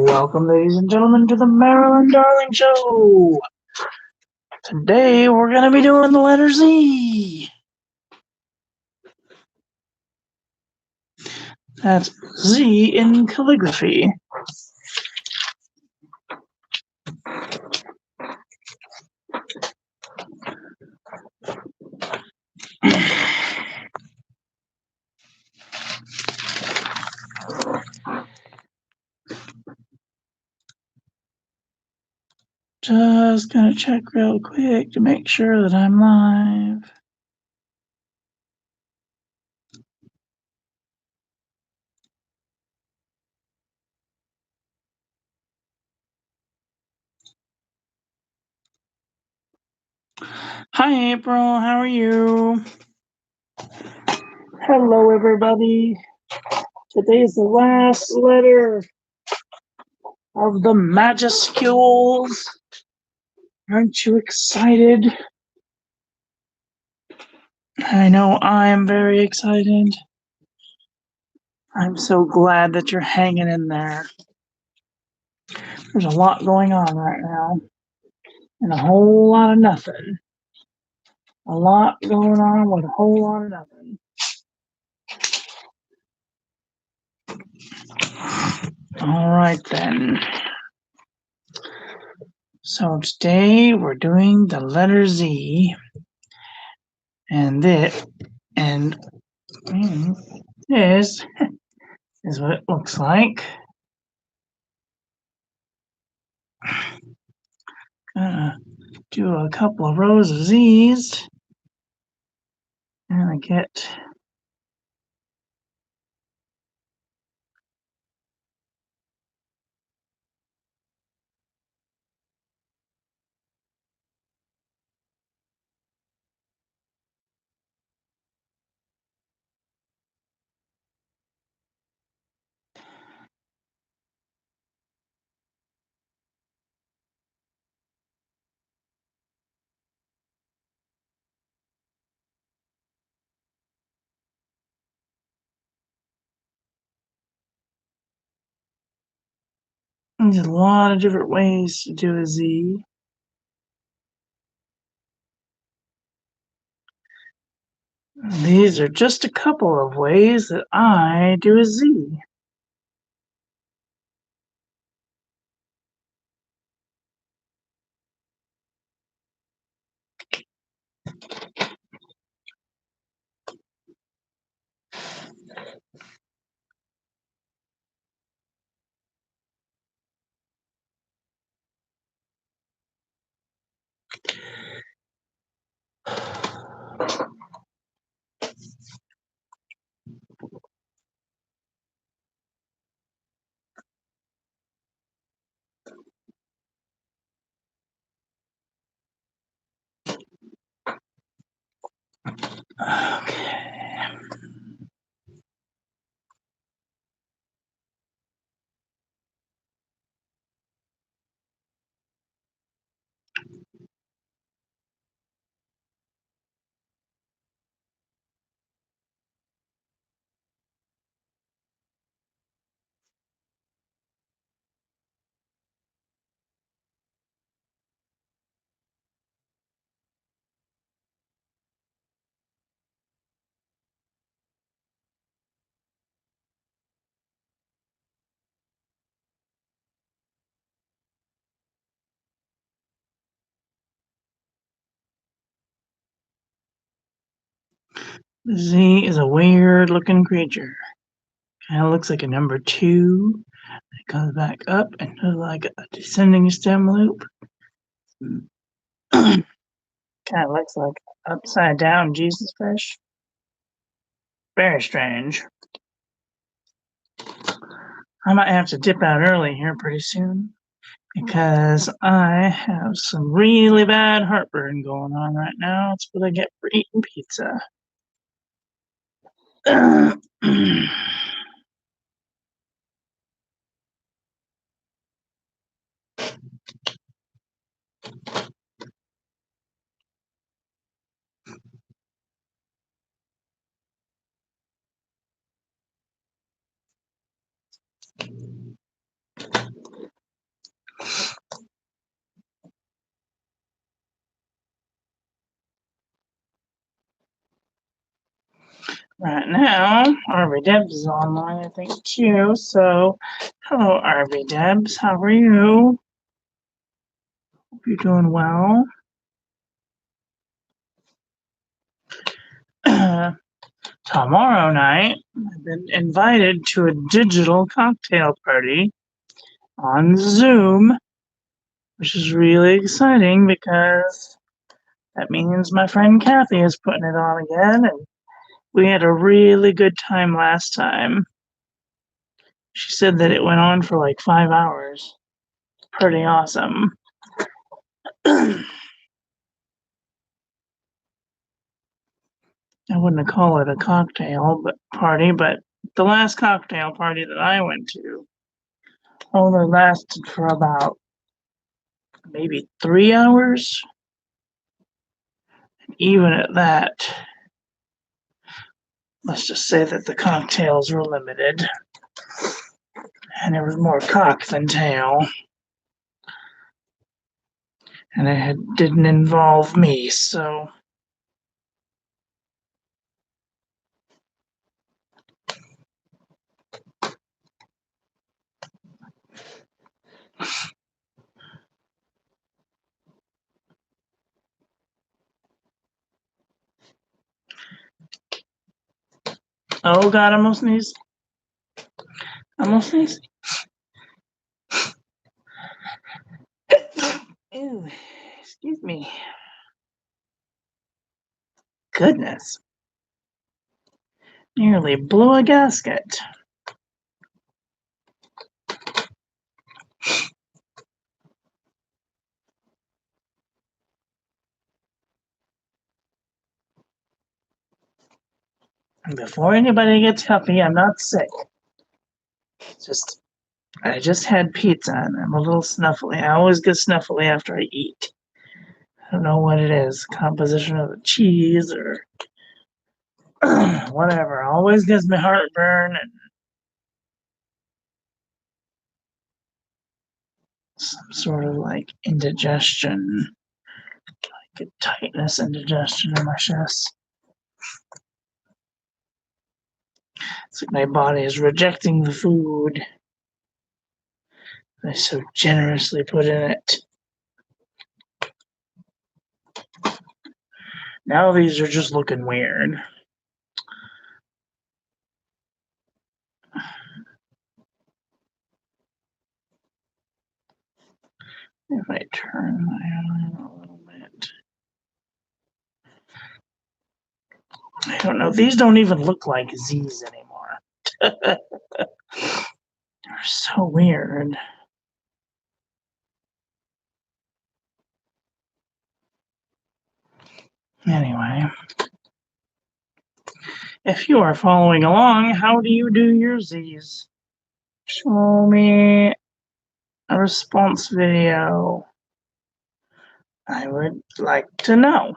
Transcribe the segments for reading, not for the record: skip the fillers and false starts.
Welcome, ladies and gentlemen, to the Marilyn Darling Show. Today, we're going to be doing the letter Z. That's Z in calligraphy. Just going to check real quick to make sure that I'm live. Hi, April. How are you? Hello, everybody. Today is the last letter of the majuscules. Aren't you excited? I know I'm very excited. I'm so glad that you're hanging in there. There's a lot going on right now, and a whole lot of nothing. A lot going on with a whole lot of nothing. All right, then. So today we're doing the letter Z, and this is what it looks like. Gonna do a couple of rows of Z's, and I get there's a lot of different ways to do a Z. These are just a couple of ways that I do a Z. Okay. Z is a weird looking creature. Kind of looks like a number 2. It comes back up and does like a descending stem loop. Kind of looks like upside down Jesus fish. Very strange. I might have to dip out early here pretty soon because I have some really bad heartburn going on right now. It's what I get for eating pizza. Right now, RV Debs is online, I think, too. So, hello, RV Debs. How are you? Hope you're doing well. Tomorrow night, I've been invited to a digital cocktail party on Zoom, which is really exciting because that means my friend Kathy is putting it on again, and we had a really good time last time. She said that it went on for like 5 hours. Pretty awesome. I wouldn't call it a cocktail party, but the last cocktail party that I went to only lasted for about maybe 3 hours. Even at that, let's just say that the cocktails were limited, and it was more cock than tail, and didn't involve me, so. Oh God, I almost sneezed. Almost sneezed. Ew, excuse me. Goodness. Nearly blew a gasket. Before anybody gets happy, I'm not sick. I just had pizza and I'm a little snuffly. I always get snuffly after I eat. I don't know what it is, composition of the cheese or whatever. Always gives me heartburn and some sort of like indigestion, like a tightness, indigestion in my chest. It's like my body is rejecting the food I so generously put in it. Now these are just looking weird. If I turn my arm a little bit. I don't know. These don't even look like Z's anymore. They're so weird. Anyway, if you are following along, how do you do your Z's? Show me a response video. I would like to know.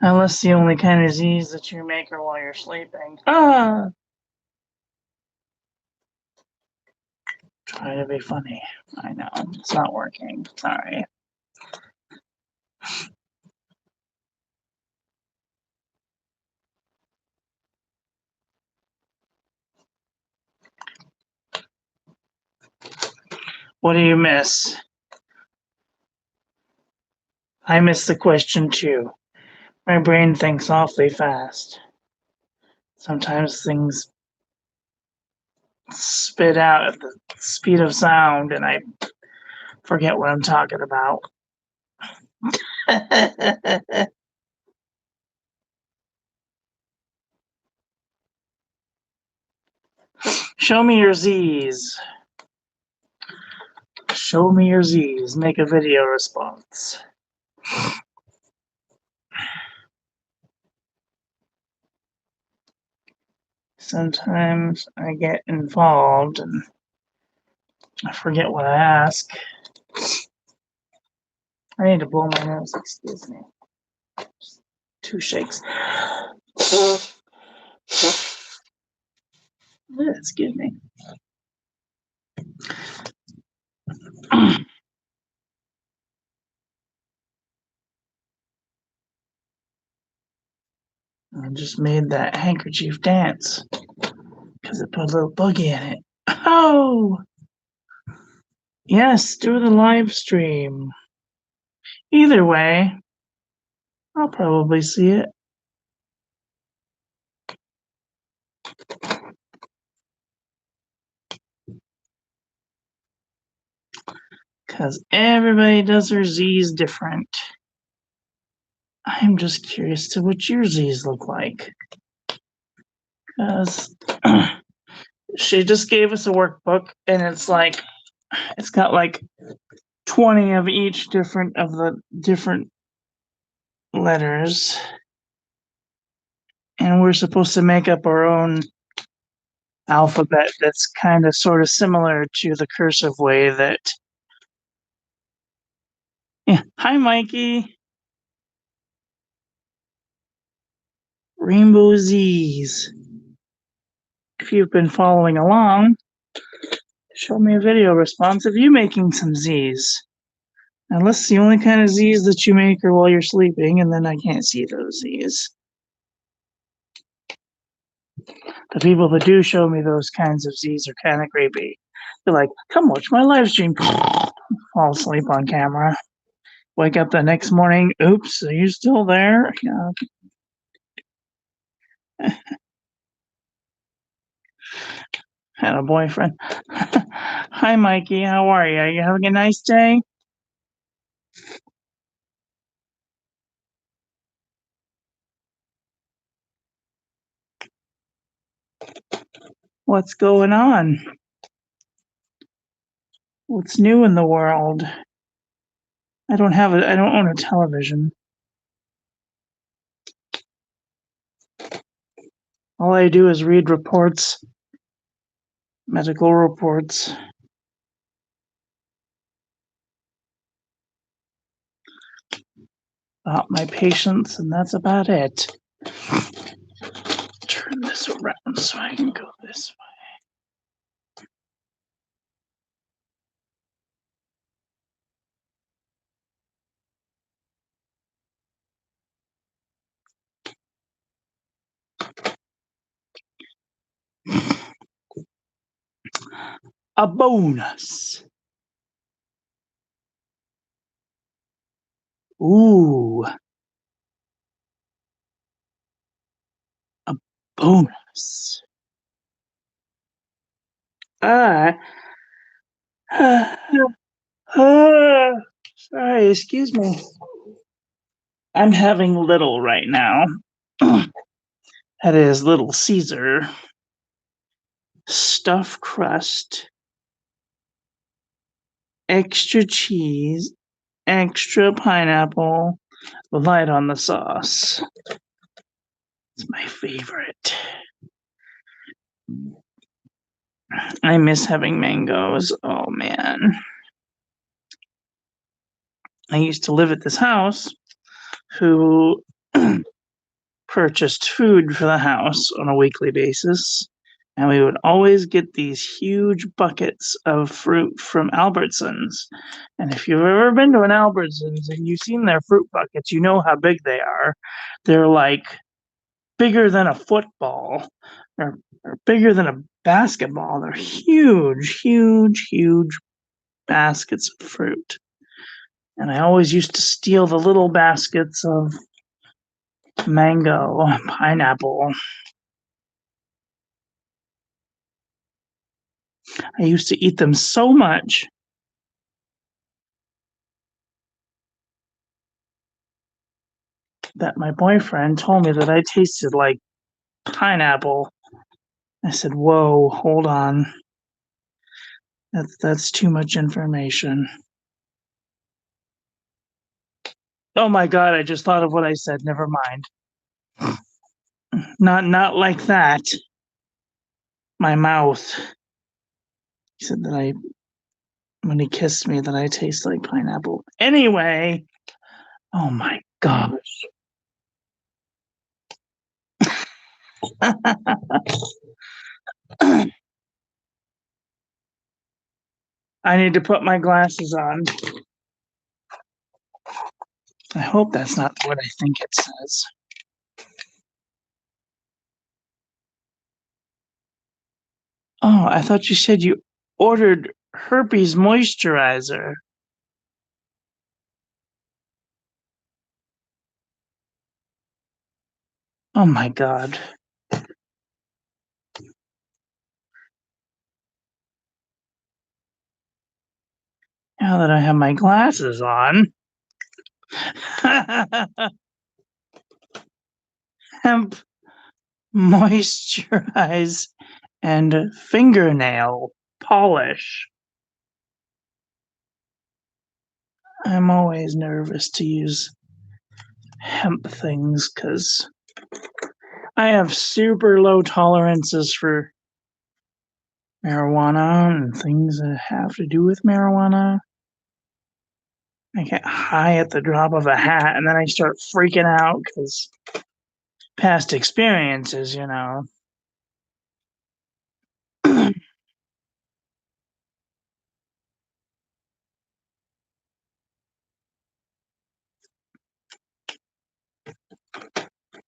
Unless the only kind of Z's that you make are while you're sleeping. Try to be funny. I know. It's not working. Sorry. What do you miss? I miss the question too. My brain thinks awfully fast. Sometimes things spit out at the speed of sound and I forget what I'm talking about. Show me your Z's. Show me your Z's. Make a video response. Sometimes I get involved and I forget what I ask. I need to blow my nose, excuse me. 2 shakes. Excuse me. I just made that handkerchief dance because it put a little boogie in it. Oh, yes, do the live stream. Either way, I'll probably see it. Because everybody does their Z's different. I'm just curious to what your Z's look like. Because she just gave us a workbook and it's got like 20 of each different of the different letters. And we're supposed to make up our own alphabet that's kind of sort of similar to the cursive way that. Yeah. Hi, Mikey. Rainbow Z's. If you've been following along, show me a video response of you making some Z's. Unless the only kind of Z's that you make are while you're sleeping, and then I can't see those Z's. The people that do show me those kinds of Z's are kind of creepy. They're like, come watch my live stream. Fall asleep on camera. Wake up the next morning. Oops, are you still there? Yeah. Had a boyfriend. Hi, Mikey. How are you? Are you having a nice day? What's going on? What's new in the world? I don't own a television. All I do is read reports, medical reports. About my patients, and that's about it. Turn this around so I can go this way. A bonus. Ooh. A bonus. Ah. Sorry, excuse me. I'm having little right now. That is Little Caesar. Stuffed crust. Extra cheese. Extra pineapple. Light on the sauce. It's my favorite. I miss having mangoes. Oh man. I used to live at this house who purchased food for the house on a weekly basis. And we would always get these huge buckets of fruit from Albertsons. And if you've ever been to an Albertsons and you've seen their fruit buckets, you know how big they are. They're like bigger than a football or bigger than a basketball. They're huge, huge, huge baskets of fruit. And I always used to steal the little baskets of mango, pineapple. I used to eat them so much that my boyfriend told me that I tasted like pineapple. I said, "Whoa, hold on. That's too much information." Oh my god, I just thought of what I said. Never mind. Not like that. My mouth. He said that when he kissed me that I taste like pineapple. Anyway, oh my gosh. I need to put my glasses on. I hope that's not what I think it says. Oh, I thought you said you ordered herpes moisturizer. Oh my God. Now that I have my glasses on. Hemp moisturize and fingernail polish. I'm always nervous to use hemp things because I have super low tolerances for marijuana and things that have to do with marijuana. I get high at the drop of a hat and then I start freaking out because past experiences, you know.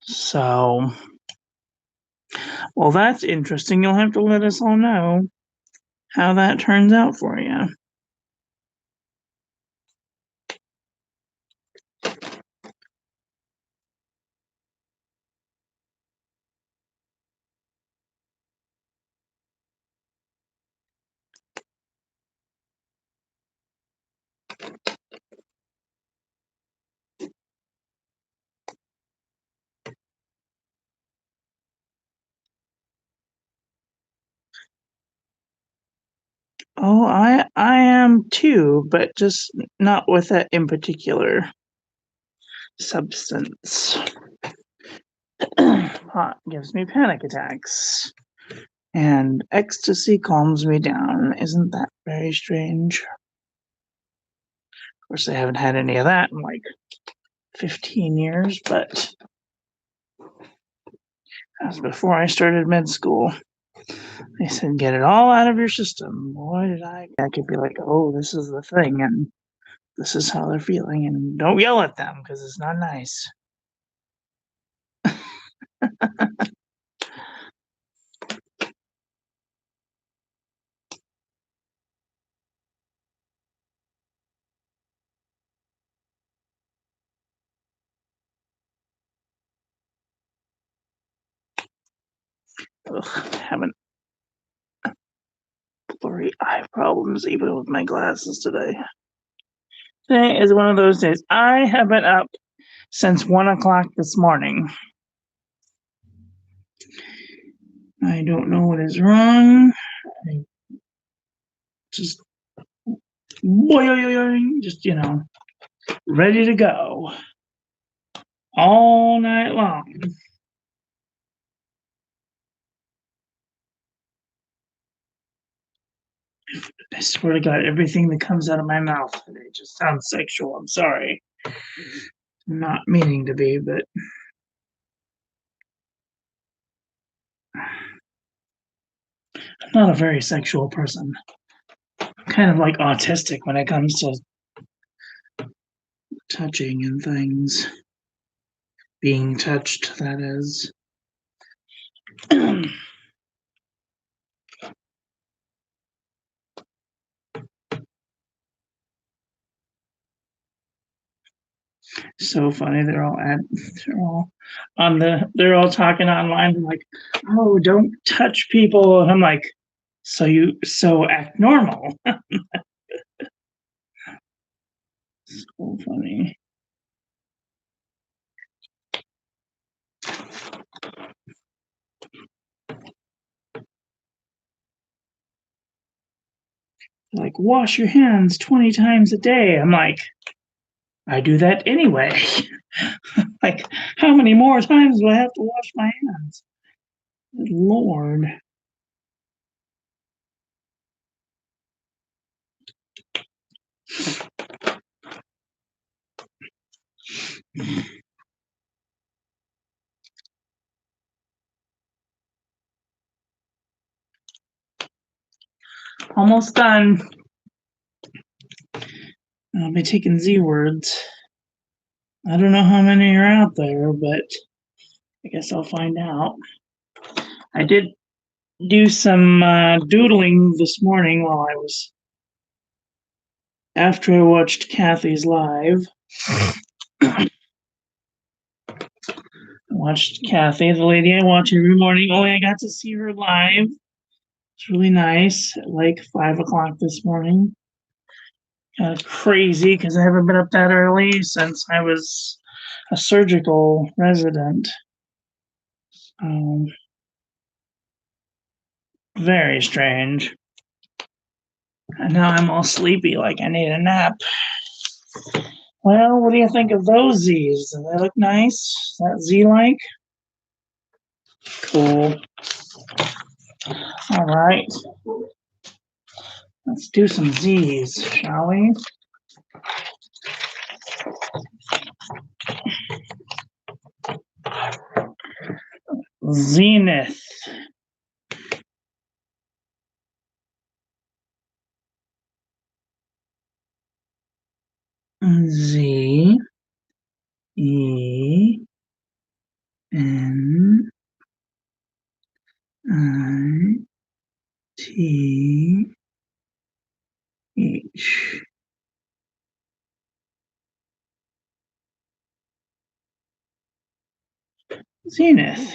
So, well, that's interesting. You'll have to let us all know how that turns out for you. Oh, I am too, but just not with that in particular substance. Pot gives me panic attacks, and ecstasy calms me down. Isn't that very strange? Of course, I haven't had any of that in like 15 years, but as before I started med school. They said, get it all out of your system. Boy, did I could be like, oh, this is the thing, and this is how they're feeling, and don't yell at them because it's not nice. Ugh, having blurry eye problems even with my glasses today. Today is one of those days. I have been up since 1 o'clock this morning. I don't know what is wrong. I just, just, ready to go all night long. I swear to God, everything that comes out of my mouth today just sounds sexual. I'm sorry. I'm not meaning to be, but I'm not a very sexual person. I'm kind of like autistic when it comes to touching and things. Being touched, that is. So funny. They're all they're all talking online like, oh, don't touch people. And I'm like, so act normal. So funny. Like, wash your hands 20 times a day. I'm like, I do that anyway. Like, how many more times do I have to wash my hands? Good Lord. Almost done. I'll be taking Z words. I don't know how many are out there, but I guess I'll find out. I did do some doodling this morning after I watched Kathy's live. I watched Kathy, the lady I watch every morning. Oh, I got to see her live. It's really nice at like 5 o'clock this morning. Kind of crazy because I haven't been up that early since I was a surgical resident. Very strange. And now I'm all sleepy, like I need a nap. Well, what do you think of those Z's? Do they look nice? Is that Z-like? Cool. All right. Let's do some Z's, shall we? Zenith. Z E N I T H. Zenith.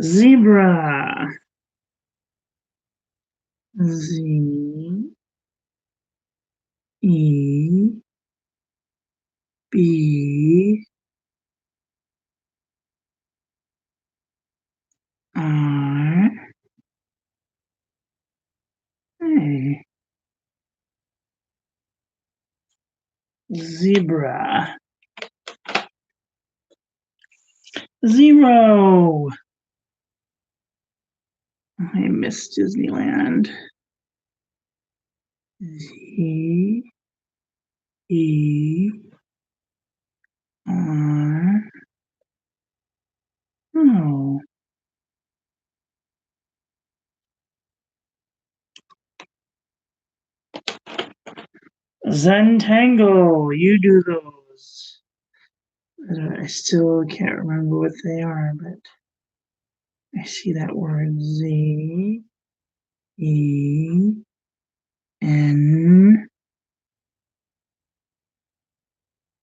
Zebra. Z E B R A. Zebra. Zero. I missed Disneyland. Z E R. Oh. Zentangle. You do those. I still can't remember what they are, but I see that word Z E N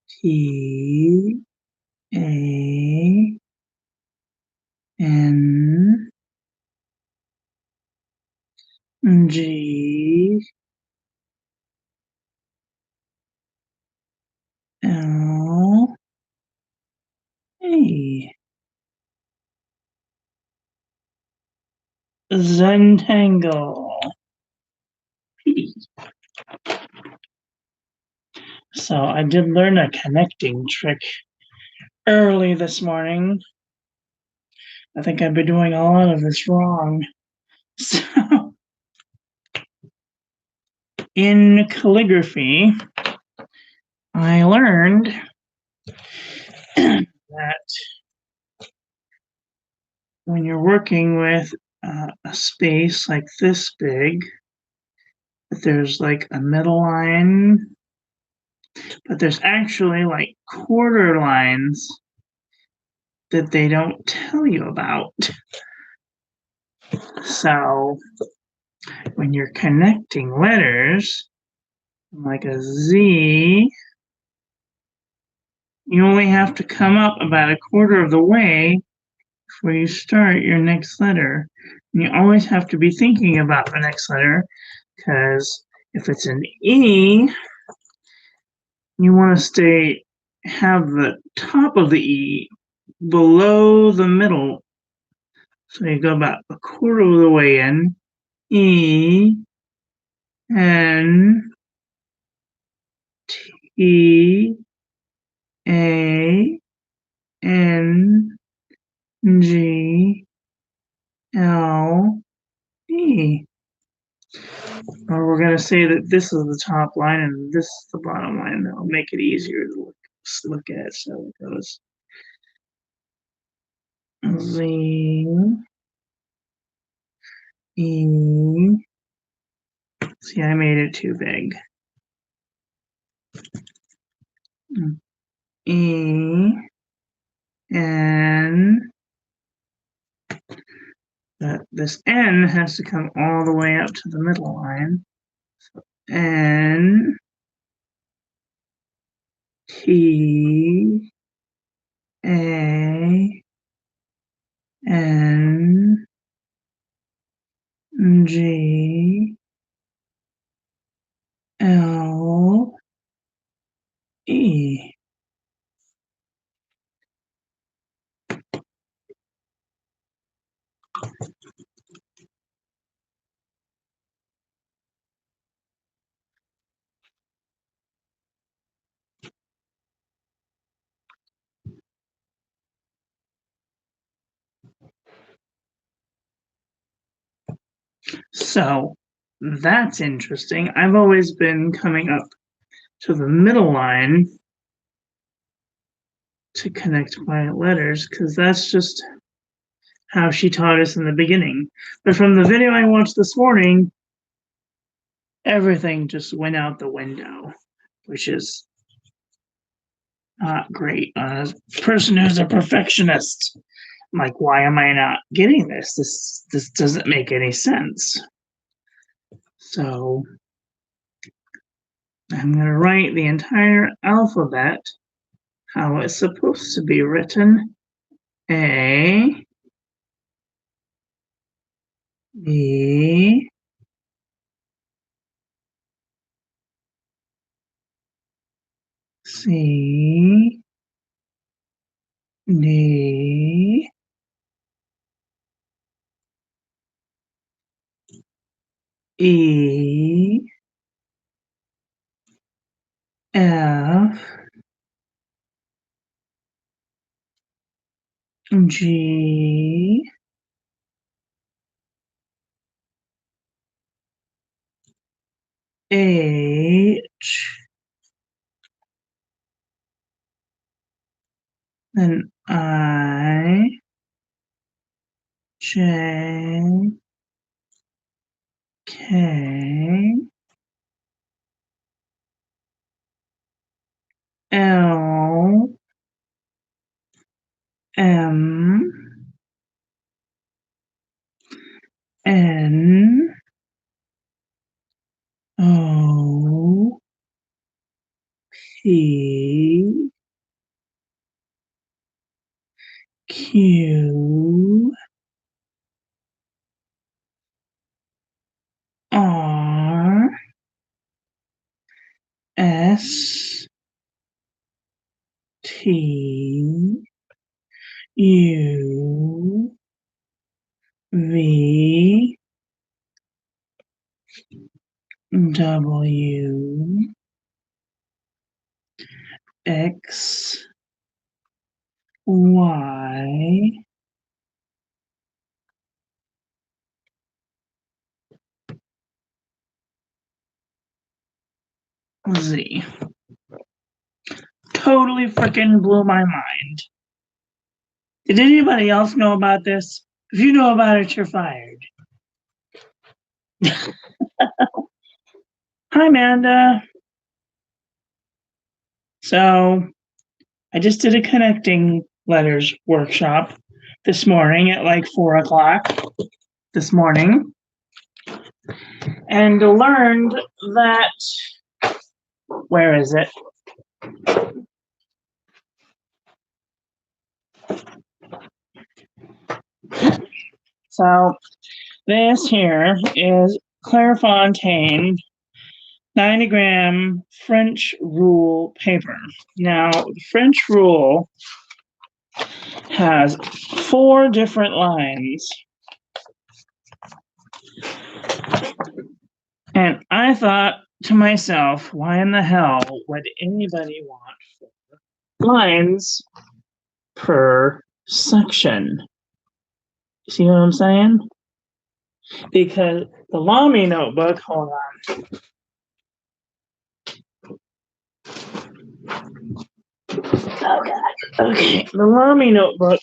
T A N G L A. Zentangle. So I did learn a connecting trick early this morning. I think I've been doing a lot of this wrong. So in calligraphy, I learned that when you're working with a space like this big, that there's like a middle line, but there's actually like quarter lines that they don't tell you about. So when you're connecting letters, like a Z, you only have to come up about a quarter of the way before you start your next letter. And you always have to be thinking about the next letter, because if it's an E, you want to have the top of the E below the middle. So you go about a quarter of the way in. E, N, T, A, N, G, L, E. Or we're going to say that this is the top line and this is the bottom line. That'll make it easier to look at. So it goes Z, E. See, I made it too big. E, N. This N has to come all the way up to the middle line. So N, T, A, N, G, L, E. So that's interesting. I've always been coming up to the middle line to connect my letters because that's just how she taught us in the beginning. But from the video I watched this morning, everything just went out the window, which is not great. As a person who's a perfectionist, I'm like, why am I not getting this? This doesn't make any sense. So I'm going to write the entire alphabet how it's supposed to be written. A, B, C, D, E, F, G, H, then I, J, K, L, M, N, O, P, Q, R, S, T, U, V, W, X, Y, Z. Totally freaking blew my mind. Did anybody else know about this? If you know about it, you're fired. Hi, Amanda. So I just did a connecting letters workshop this morning at like 4 o'clock this morning and learned that, where is it? So this here is Clairefontaine 90-gram French rule paper. Now, the French rule has 4 different lines. And I thought to myself, why in the hell would anybody want 4 lines per section? See what I'm saying? Because the Lamy notebook, hold on. Oh God. Okay, the Lamy notebook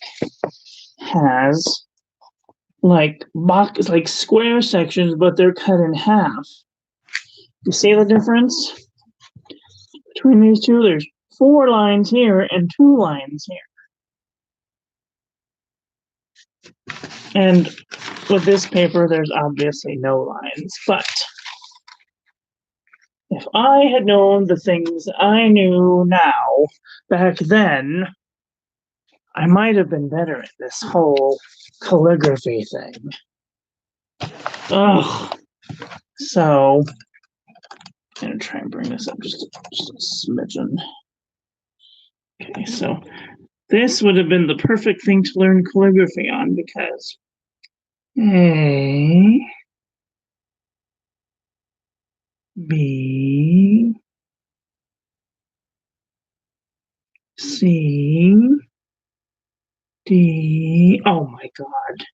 has like square sections, but they're cut in half. You see the difference between these two? There's 4 lines here and 2 lines here. And with this paper, there's obviously no lines, but if I had known the things I knew now back then, I might have been better at this whole calligraphy thing. Ugh. So, I'm gonna try and bring this up just a smidgen. Okay, so this would have been the perfect thing to learn calligraphy on because A, B, C, D, oh my God,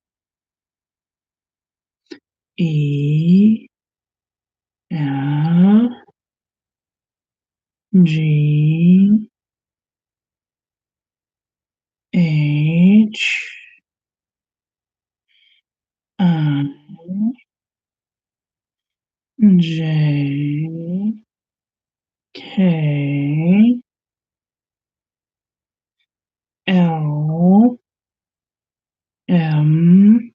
E, F, G, H, I, J, K, L, M,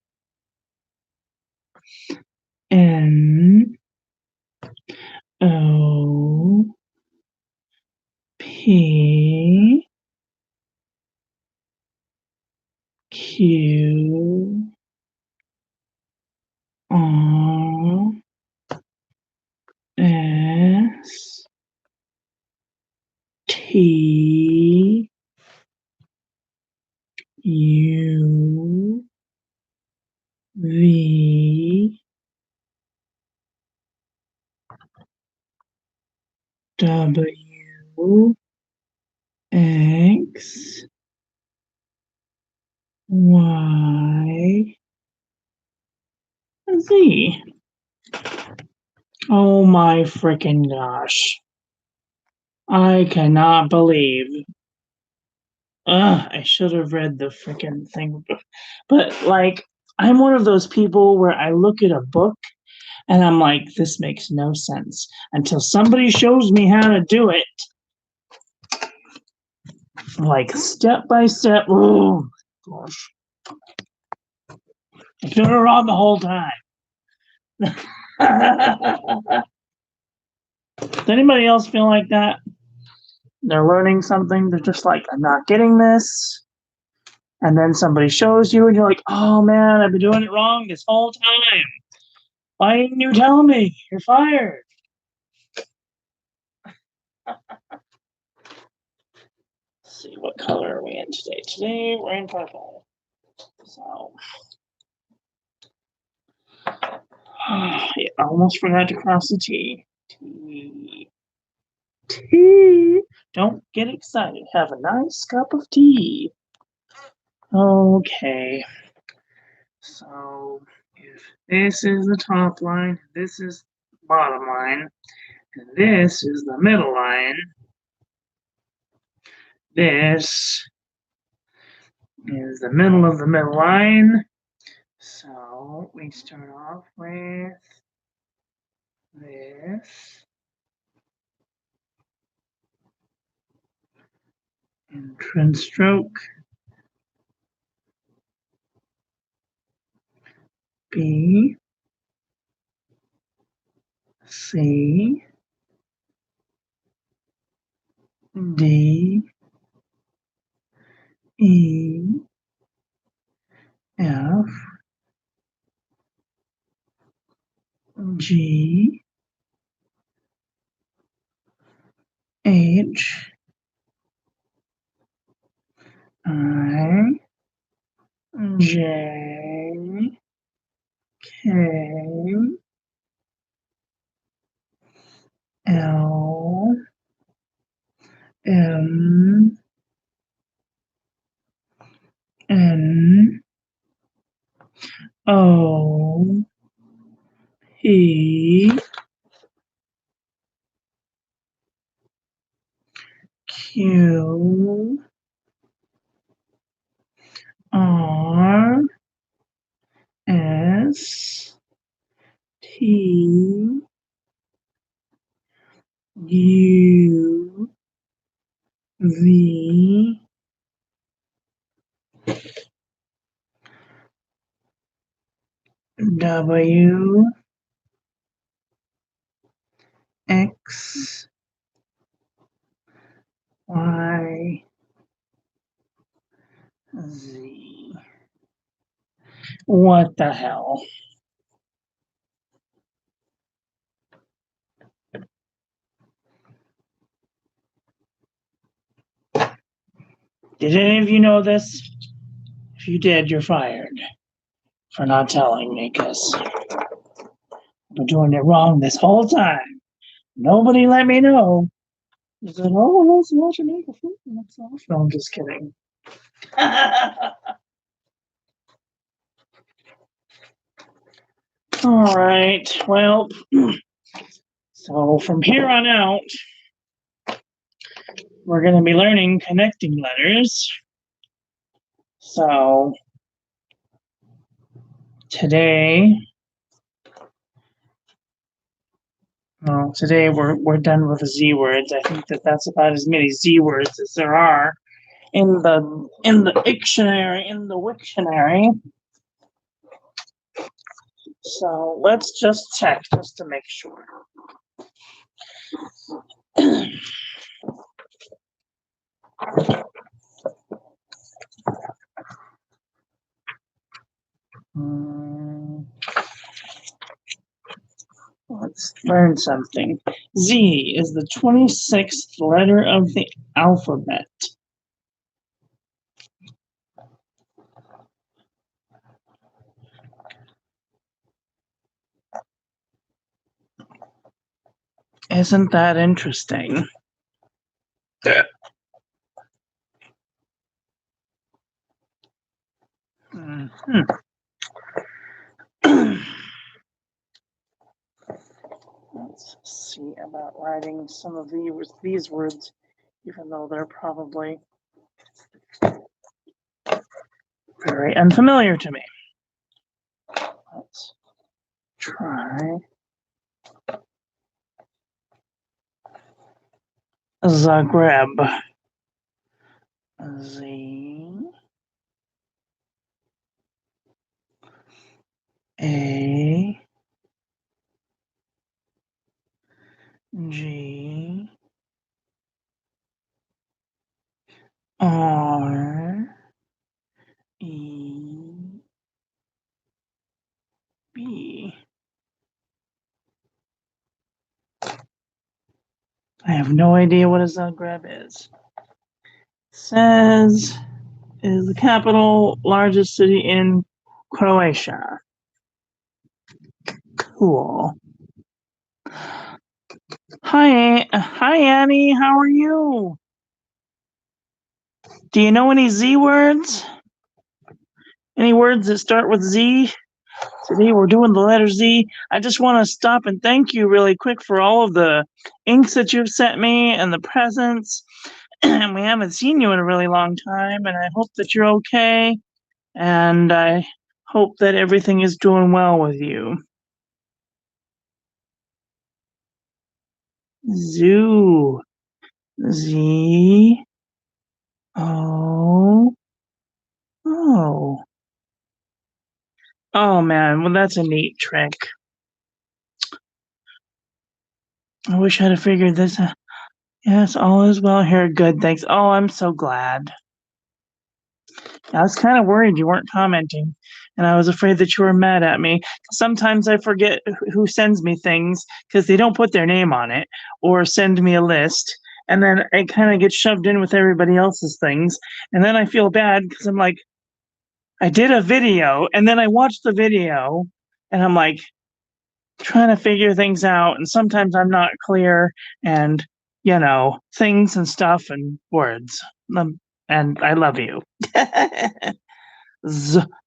N, O, P, Q, R, S, T, U, V, W, X, Y, Z. Oh my freaking gosh. I cannot believe. I should have read the freaking thing. But, like, I'm one of those people where I look at a book and I'm like, this makes no sense until somebody shows me how to do it. Like, step by step. Oh, gosh. I could have wrong the whole time. Does anybody else feel like that? They're learning something, they're just like, I'm not getting this. And then somebody shows you, and you're like, oh man, I've been doing it wrong this whole time. Why didn't you tell me? You're fired. Let's see, what color are we in today? Today we're in purple. So, I almost forgot to cross the T. T. Tea. Don't get excited. Have a nice cup of tea. Okay. So if this is the top line, this is the bottom line, and this is the middle line, this is the middle of the middle line. So we start off with this. Entrance stroke. B, C, D, E, F, G, H, I, J, K, L, M, N, O, P, Q, R S T U V W X Y Z. What the hell? Did any of you know this? If you did, you're fired for not telling me, because I've been doing it wrong this whole time. Nobody let me know. They said, oh, let's watch an April Fool. No, I'm just kidding. All right. Well, so from here on out, we're going to be learning connecting letters. So today, today we're done with the Z words. I think that's about as many Z words as there are in the dictionary, in the Wiktionary. So let's just check just to make sure. Let's learn something. Z is the 26th letter of the alphabet. Isn't that interesting? Let's see about writing some of these words, even though they're probably very unfamiliar to me. Let's try Zagreb. Z A G R E B. I have no idea what a Zagreb is. Says is the capital, largest city in Croatia. Cool. Hi Annie, how are you? Do you know any Z words? Any words that start with Z? Today we're doing the letter Z. I just want to stop and thank you really quick for all of the inks that you've sent me and the presents. And we haven't seen you in a really long time, and I hope that you're okay. And I hope that everything is doing well with you. Zoo. Z. O. Oh. Oh man, well that's a neat trick. I wish I'd have figured this out. Yes, all is well here. Good, thanks. Oh, I'm so glad. I was kind of worried you weren't commenting, and I was afraid that you were mad at me. Sometimes I forget who sends me things because they don't put their name on it or send me a list, and then it kind of gets shoved in with everybody else's things, and then I feel bad because I'm like, I did a video, and then I watched the video, and I'm like trying to figure things out, and sometimes I'm not clear, and things and stuff and words. And I love you.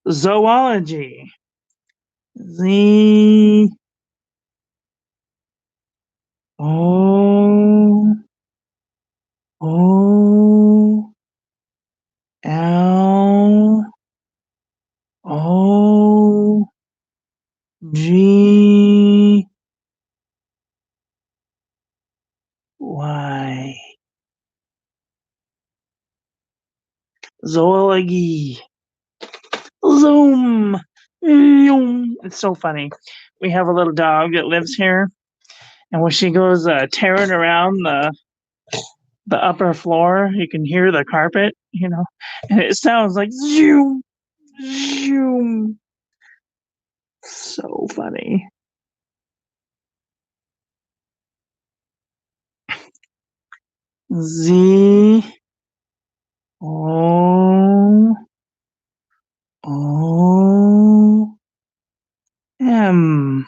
Zoology. Z O O L Zoology. Zoom. Zoom. It's so funny. We have a little dog that lives here, and when she goes tearing around the upper floor, you can hear the carpet, and it sounds like zoom, zoom. So funny. Z O O M.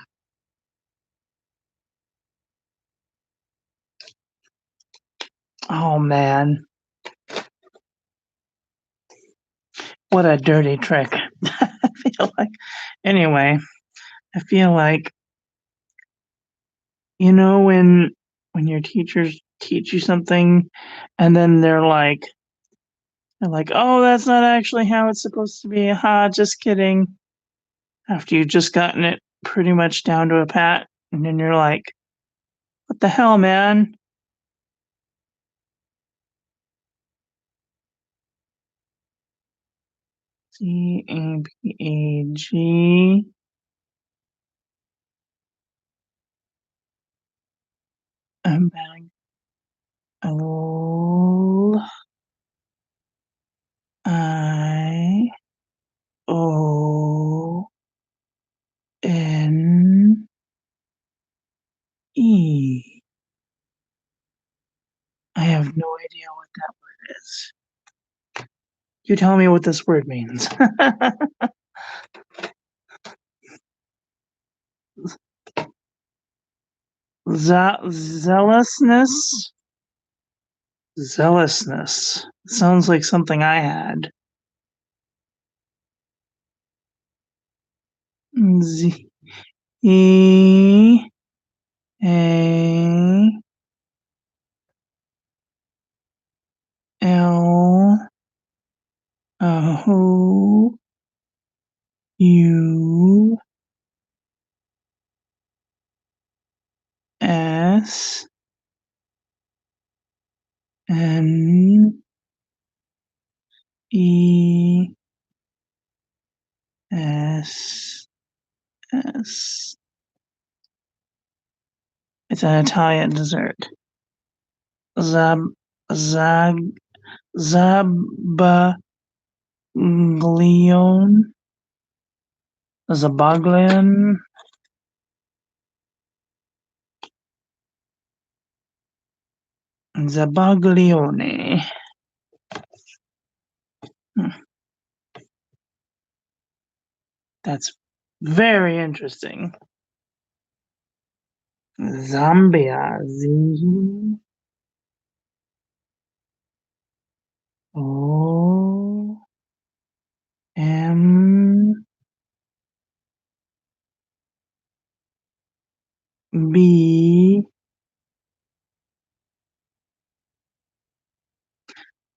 Oh man, what a dirty trick. I feel like. Anyway, I feel like when your teachers teach you something, and then they're like, oh, that's not actually how it's supposed to be. Ha, just kidding. After you've just gotten it pretty much down to a pat, and then you're like, what the hell, man? CABAG. Bag. L I O N E. I have no idea what that word is. You tell me what this word means. Zealousness? Zealousness. Sounds like something I had. Z E A L O U S N E S S. It's an Italian dessert. Zab Zag Zabaglione. Zabaglion. Zabaglione. That's very interesting. Zambia. Z O M B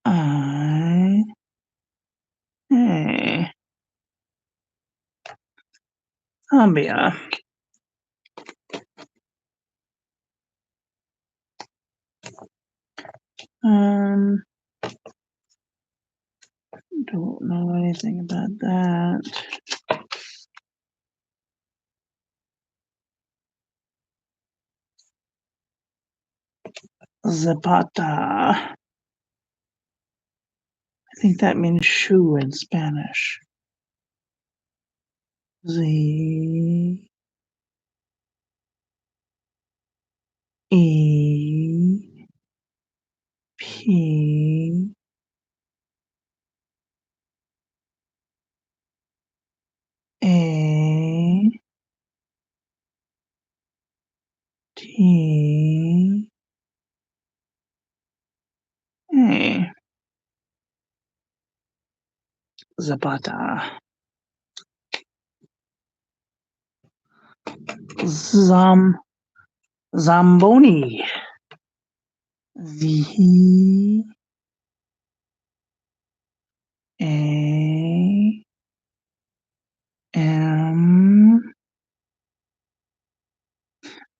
I A. Zambia. Um, don't know anything about that. Zapata. I think that means shoe in Spanish. Z E P A T A. Zapata. Zamboni. Z A M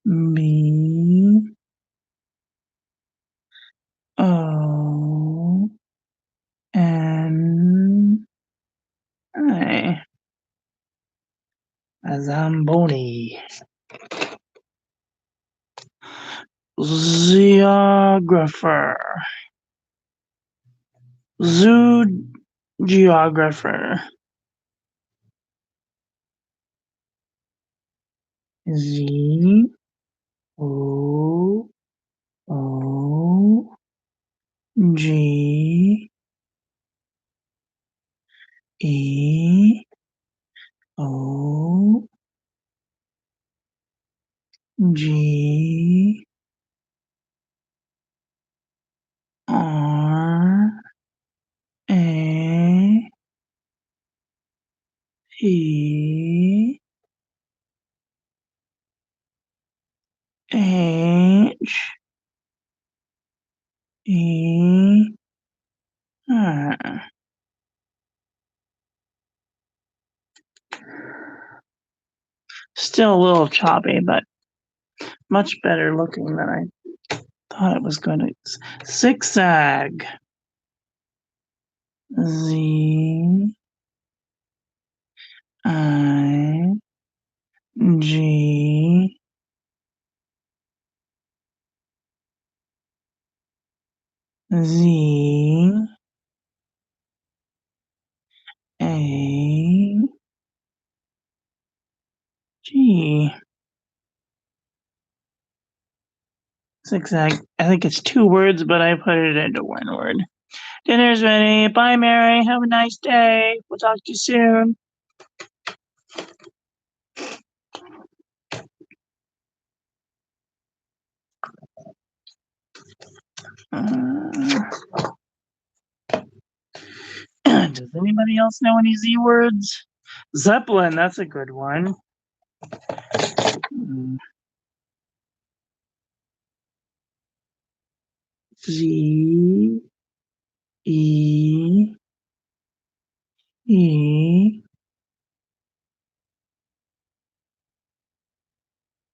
B O N Zamboni. Geographer. Zoo geographer. Z O O G E O G R A P H E R. Still a little choppy, but much better looking than I thought it was going to. Zigzag. Z I G Z A G. Zigzag. I think it's 2 words, but I put it into 1 word. Dinner's ready. Bye, Mary. Have a nice day. We'll talk to you soon. Does anybody else know any Z words? Zeppelin, that's a good one. Z E E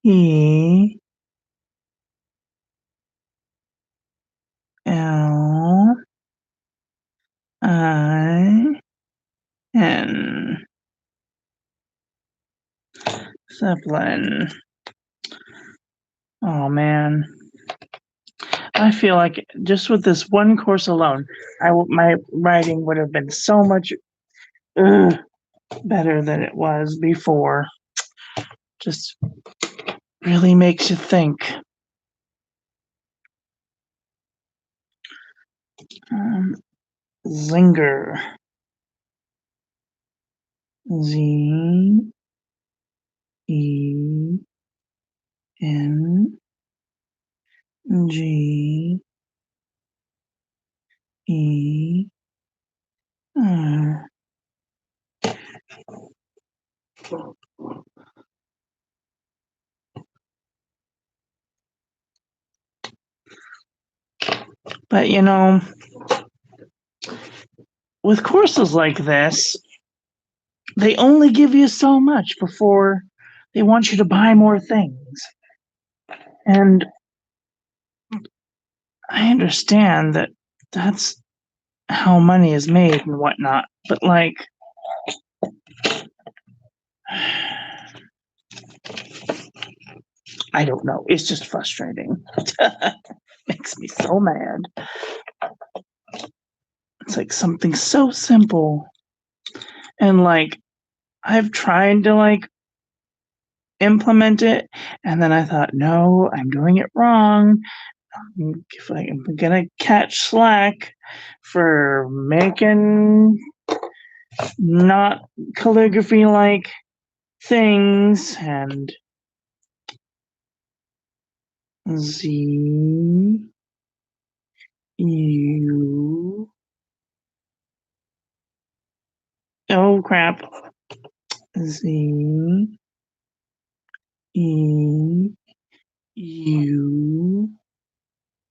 E L I N. Zeppelin. Oh man. I feel like just with this one course alone, my writing would have been so much better than it was before. Just really makes you think. Zinger. Z E N G E R. But you know, with courses like this, they only give you so much before they want you to buy more things. And I understand that that's how money is made and whatnot, but like, I don't know. It's just frustrating. Makes me so mad. It's like something so simple. And like, I've tried to like implement it, and then I thought, no, I'm doing it wrong. If I'm gonna catch slack for making not calligraphy like things, and Z U. Oh crap. Z E U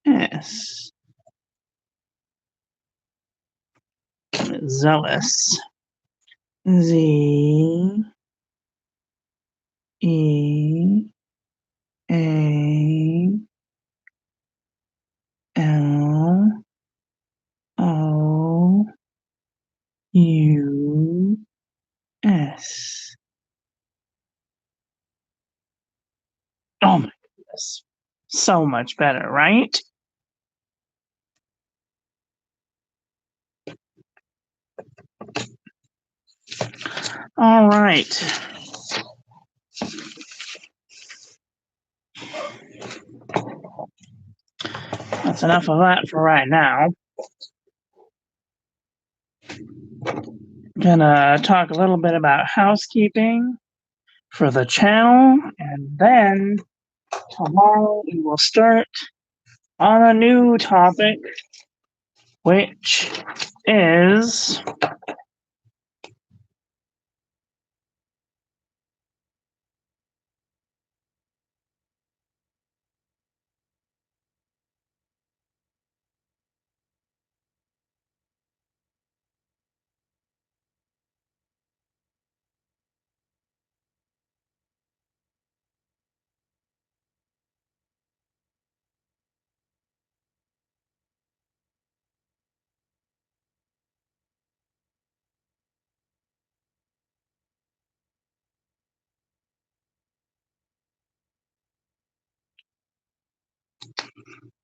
S. Zealous. Z E A L O U S. so much better, right? All right. That's enough of that for right now. Gonna talk a little bit about housekeeping for the channel, and then tomorrow we will start on a new topic, which is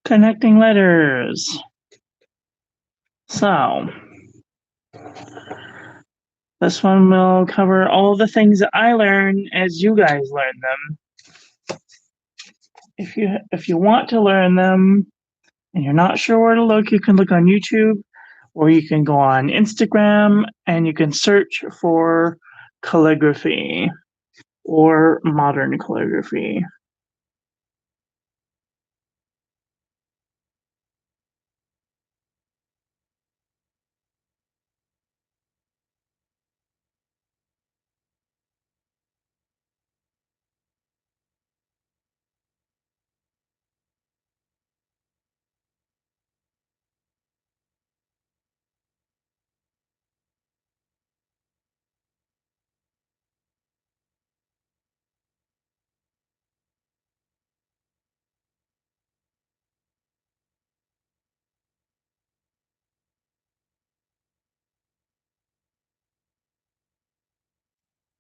connecting letters. So, this one will cover all the things that I learn as you guys learn them. If you want to learn them and you're not sure where to look, you can look on YouTube, or you can go on Instagram and you can search for calligraphy or modern calligraphy.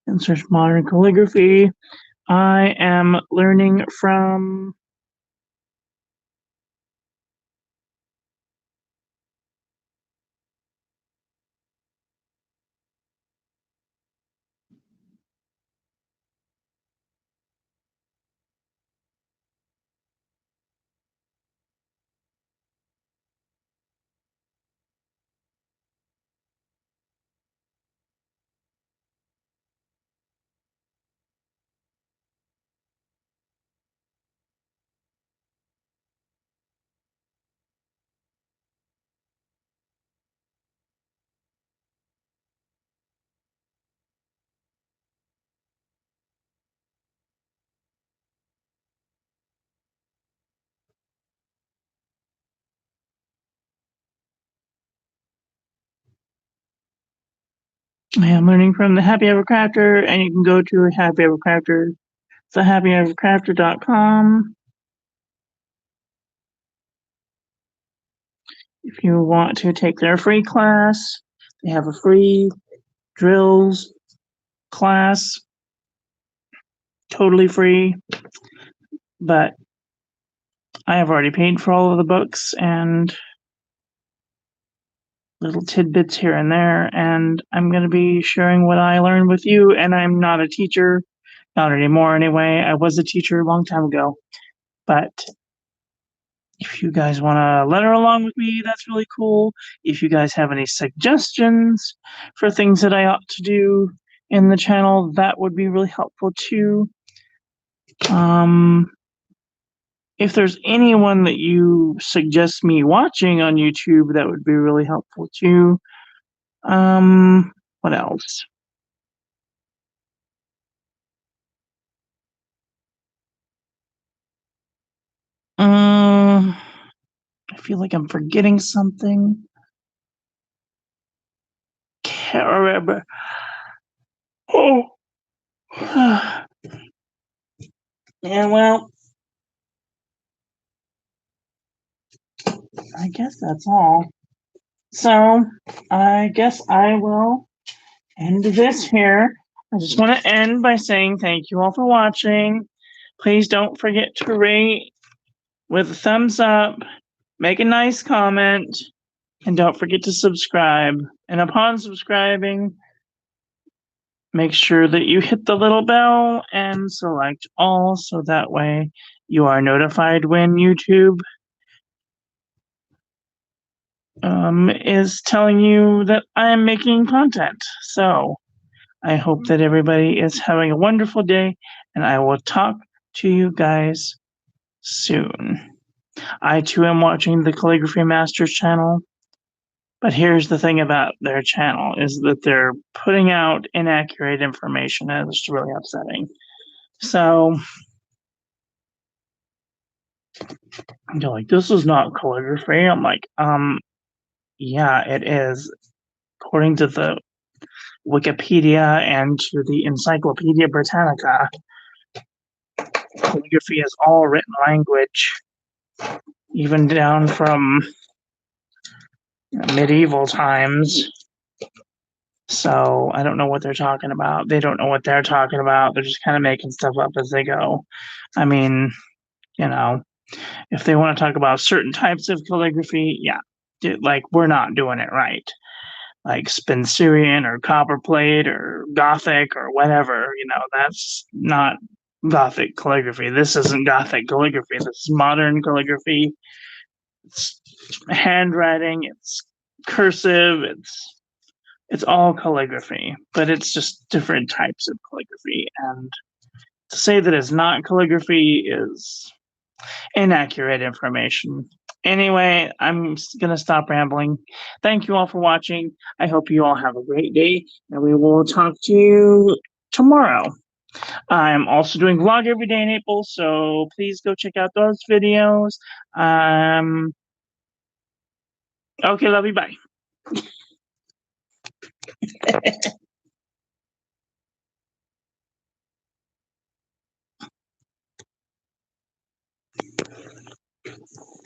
And search modern calligraphy. I am learning from I am learning from the Happy Ever Crafter, and you can go to Happy Ever Crafter, it's happyevercrafter.com. If you want to take their free class, they have a free drills class, totally free, but I have already paid for all of the books and little tidbits here and there, and I'm going to be sharing what I learned with you. And I'm not a teacher, not anymore anyway. I was a teacher a long time ago, but if you guys want to learn along with me, that's really cool. If you guys have any suggestions for things that I ought to do in the channel, that would be really helpful too. If there's anyone that you suggest me watching on YouTube, that would be really helpful too. What else? I feel like I'm forgetting something. Can't remember. Oh. Yeah, well, I guess that's all. So, I guess I will end this here. I just want to end by saying thank you all for watching. Please don't forget to rate with a thumbs up, make a nice comment, and don't forget to subscribe. And upon subscribing, make sure that you hit the little bell and select all so that way you are notified when YouTube is telling you that I am making content. So I hope that everybody is having a wonderful day, and I will talk to you guys soon. I too am watching the Calligraphy Masters channel, but here's the thing about their channel is that they're putting out inaccurate information, and it's really upsetting. So they're like, this is not calligraphy. I'm like, yeah, it is. According to the Wikipedia and to the Encyclopedia Britannica, calligraphy is all written language, even down from medieval times. So I don't know what they're talking about. They don't know what they're talking about. They're just kind of making stuff up as they go. I mean, you know, if they want to talk about certain types of calligraphy, yeah, like we're not doing it right. Like Spencerian or copperplate or Gothic or whatever, that's not Gothic calligraphy. This isn't Gothic calligraphy. This is modern calligraphy. It's handwriting. It's cursive. It's all calligraphy, but it's just different types of calligraphy. And to say that it's not calligraphy is inaccurate information. Anyway, I'm going to stop rambling. Thank you all for watching. I hope you all have a great day, and we will talk to you tomorrow. I'm also doing vlog every day in April, so please go check out those videos. Okay, love you. Bye.